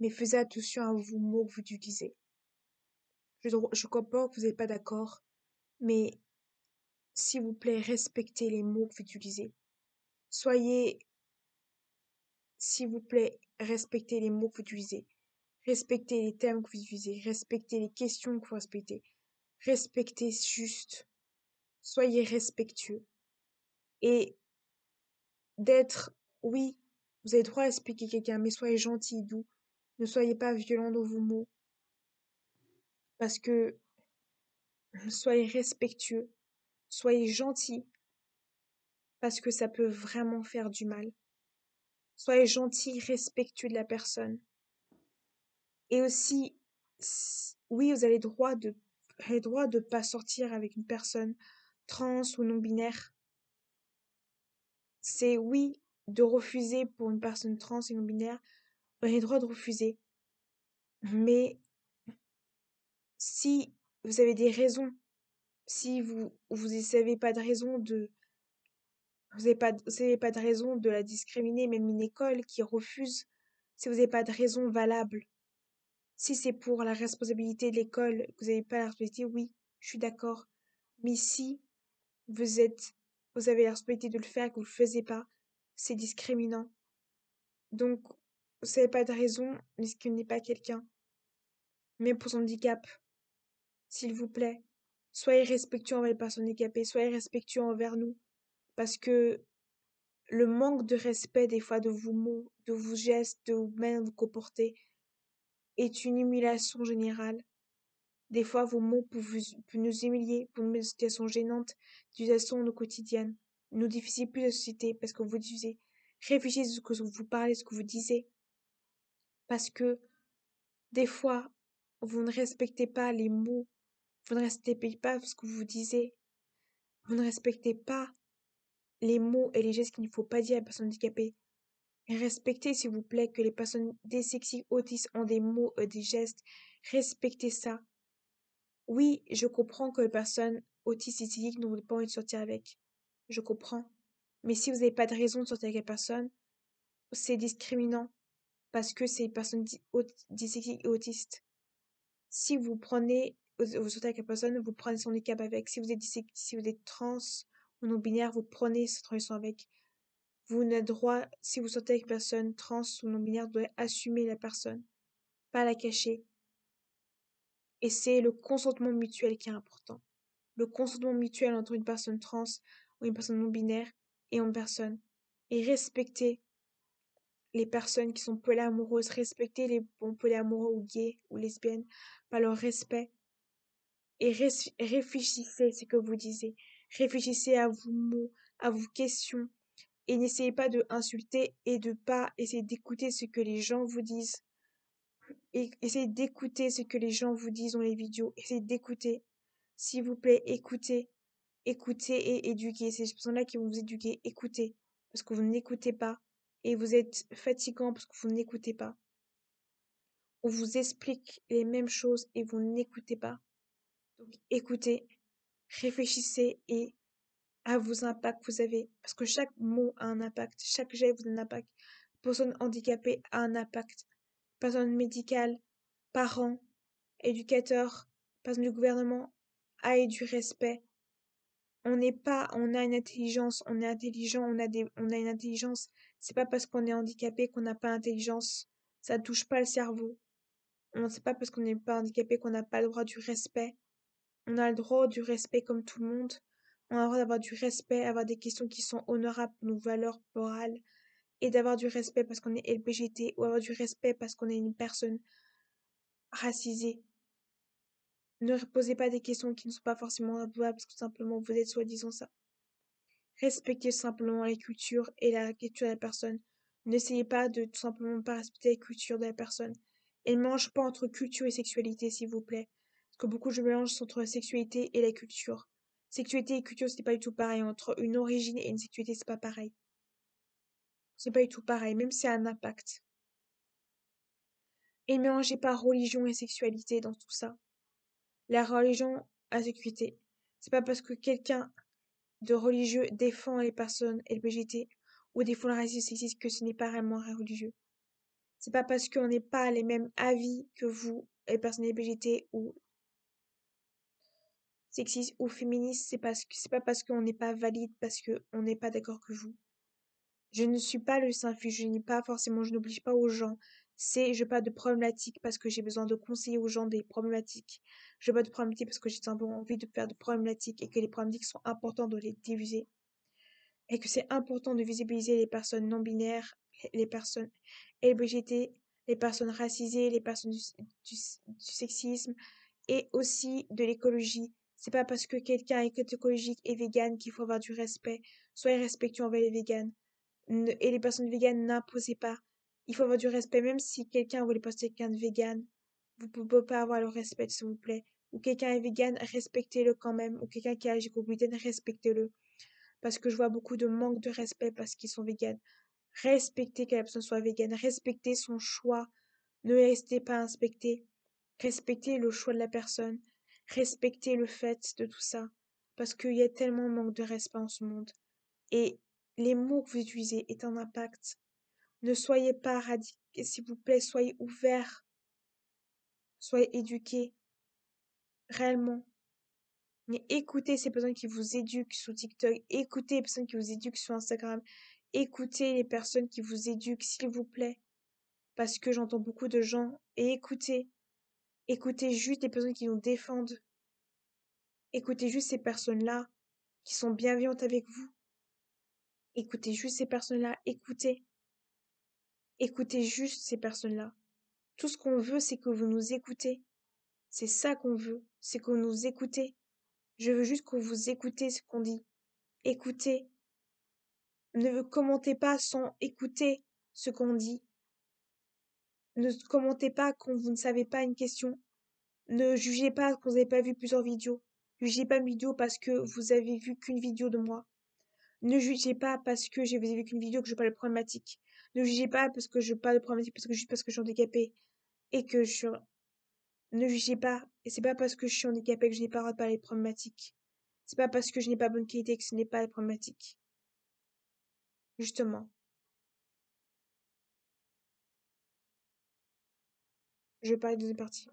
mais faites attention à vos mots que vous utilisez. Je comprends que vous n'êtes pas d'accord, mais s'il vous plaît, respectez les mots que vous utilisez. Soyez, s'il vous plaît, respectez les mots que vous utilisez. Respectez les termes que vous utilisez. Respectez les questions que vous respectez. Respectez juste. Soyez respectueux. Et d'être, oui, vous avez le droit à expliquer quelqu'un, mais soyez gentil, doux. Ne soyez pas violent dans vos mots. Parce que soyez respectueux. Soyez gentil. Parce que ça peut vraiment faire du mal. Soyez gentil, respectueux de la personne. Et aussi, oui, vous avez le droit de pas sortir avec une personne trans ou non-binaire. C'est oui, de refuser pour une personne trans et non-binaire. Vous avez le droit de refuser. Mais si vous avez des raisons, si vous savez pas de raison de, vous avez pas de raison de la discriminer, même une école qui refuse, si vous n'avez pas de raison valable, si c'est pour la responsabilité de l'école, que vous n'avez pas la responsabilité, oui, je suis d'accord. Mais si vous êtes, vous avez la responsabilité de le faire et que vous le faisiez pas, c'est discriminant. Donc, vous n'avez pas de raison, mais ce n'est pas quelqu'un, même pour son handicap, s'il vous plaît. Soyez respectueux envers les personnes handicapées, soyez respectueux envers nous, parce que le manque de respect des fois de vos mots, de vos gestes, de vos manières de vous comporter, est une humiliation générale. Des fois, vos mots peuvent nous humilier, pour nous mettre dans une situation gênante, d'utilisation au quotidien, nous difficile plus de la société parce que vous utilisez. Réfléchissez à ce que vous parlez, ce que vous disiez, parce que des fois, vous ne respectez pas les mots, vous ne respectez pas ce que vous disiez, vous ne respectez pas les mots et les gestes qu'il ne faut pas dire à la personne handicapée. Et respectez, s'il vous plaît, que les personnes dyslexiques, autistes ont des mots, des gestes. Respectez ça. Oui, je comprends que les personnes autistes et dyslexiques n'ont pas envie de sortir avec. Je comprends. Mais si vous n'avez pas de raison de sortir avec la personne, c'est discriminant parce que c'est une personne dyslexique et autiste. Si vous prenez, vous sortez avec la personne, vous prenez son handicap avec. Si vous êtes dyslexique, si vous êtes trans ou non-binaire, vous prenez cette transition avec. Vous n'avez droit, si vous sortez avec une personne trans ou non-binaire, vous devez assumer la personne, pas la cacher. Et c'est le consentement mutuel qui est important. Le consentement mutuel entre une personne trans ou une personne non-binaire et une personne. Et respecter les personnes qui sont polyamoureuses, respecter les bons polyamoureux ou gays ou lesbiennes par leur respect. Et réfléchissez ce que vous disiez. Réfléchissez à vos mots, à vos questions. Et n'essayez pas de insulter et de pas essayer d'écouter ce que les gens vous disent. Et essayez d'écouter ce que les gens vous disent dans les vidéos. Essayez d'écouter. S'il vous plaît, écoutez. Écoutez et éduquez. C'est ces personnes-là qui vont vous éduquer. Écoutez. Parce que vous n'écoutez pas. Et vous êtes fatigant parce que vous n'écoutez pas. On vous explique les mêmes choses et vous n'écoutez pas. Donc écoutez, réfléchissez et à vos impacts que vous avez. Parce que chaque mot a un impact. Chaque geste vous a un impact. Personne handicapée a un impact. Personne médicale, parents, éducateurs, personne du gouvernement a du respect. On a une intelligence, on est intelligent, on a une intelligence. C'est pas parce qu'on est handicapé qu'on n'a pas d'intelligence. Ça ne touche pas le cerveau. On sait pas parce qu'on n'est pas handicapé qu'on n'a pas le droit du respect. On a le droit du respect comme tout le monde. On a le droit d'avoir du respect, avoir des questions qui sont honorables pour nos valeurs morales et d'avoir du respect parce qu'on est LBGT ou avoir du respect parce qu'on est une personne racisée. Ne posez pas des questions qui ne sont pas forcément avouables parce que simplement vous êtes soi-disant ça. Respectez simplement les cultures et la culture de la personne. N'essayez pas de tout simplement pas respecter la culture de la personne. Et ne mélange pas entre culture et sexualité, s'il vous plaît. Parce que beaucoup de mélanges sont entre la sexualité et la culture. Sexualité et culture, c'est pas du tout pareil. Entre une origine et une sexualité, c'est pas pareil. C'est pas du tout pareil, même si ça a un impact. Et ne mélangez pas religion et sexualité dans tout ça. La religion à la sexualité. C'est pas parce que quelqu'un de religieux défend les personnes LGBT ou défend le racisme sexiste que ce n'est pas vraiment un religieux. C'est pas parce qu'on n'est pas les mêmes avis que vous, les personnes LGBT ou sexistes ou féministes, c'est pas parce qu'on n'est pas valide, parce qu'on n'est pas d'accord que vous. Je ne suis pas le Saint-Fuge, je n'ai pas forcément, je n'oblige pas aux gens. Je parle de problématiques parce que j'ai besoin de conseiller aux gens des problématiques. Je parle de problématiques parce que j'ai simplement envie de faire de problématiques et que les problématiques sont importantes de les diviser. Et que c'est important de visibiliser les personnes non binaires, les personnes LGBT, les personnes racisées, les personnes du sexisme et aussi de l'écologie. C'est pas parce que quelqu'un est écologique et vegan qu'il faut avoir du respect. Soyez respectueux envers les véganes. Et les personnes véganes, n'imposez pas. Il faut avoir du respect, même si quelqu'un voulait poster quelqu'un de vegan. Vous ne pouvez pas avoir le respect, s'il vous plaît. Ou quelqu'un est vegan, respectez-le quand même. Ou quelqu'un qui est allergique au gluten, respectez-le. Parce que je vois beaucoup de manque de respect parce qu'ils sont véganes. Respectez que la personne soit végane. Respectez son choix. Ne restez pas inspecté. Respectez le choix de la personne. Respectez le fait de tout ça. Parce qu'il y a tellement de manque de respect en ce monde. Et les mots que vous utilisez ont un impact. Ne soyez pas radical, s'il vous plaît, soyez ouverts, soyez éduqués, réellement. Mais écoutez ces personnes qui vous éduquent sur TikTok, écoutez les personnes qui vous éduquent sur Instagram, écoutez les personnes qui vous éduquent, s'il vous plaît, parce que j'entends beaucoup de gens, et écoutez juste les personnes qui nous défendent, écoutez juste ces personnes-là qui sont bienveillantes avec vous, écoutez juste ces personnes-là, écoutez juste ces personnes-là. Tout ce qu'on veut, c'est que vous nous écoutez. C'est ça qu'on veut, c'est que vous nous écoutez. Je veux juste que vous écoutez ce qu'on dit. Écoutez. Ne commentez pas sans écouter ce qu'on dit. Ne commentez pas quand vous ne savez pas une question. Ne jugez pas quand vous n'avez pas vu plusieurs vidéos. Ne jugez pas une vidéo parce que vous avez vu qu'une vidéo de moi. Ne jugez pas parce que j'ai vu qu'une vidéo que je parle de problématique. Ne jugez pas parce que je parle de problématique juste parce que je suis handicapée et que je suis... Ne jugez pas. Et c'est pas parce que je suis handicapée que je n'ai pas le droit de parler de problématiques. C'est pas parce que je n'ai pas bonne qualité que ce n'est pas problématique. Justement. Je vais parler de deuxième partie.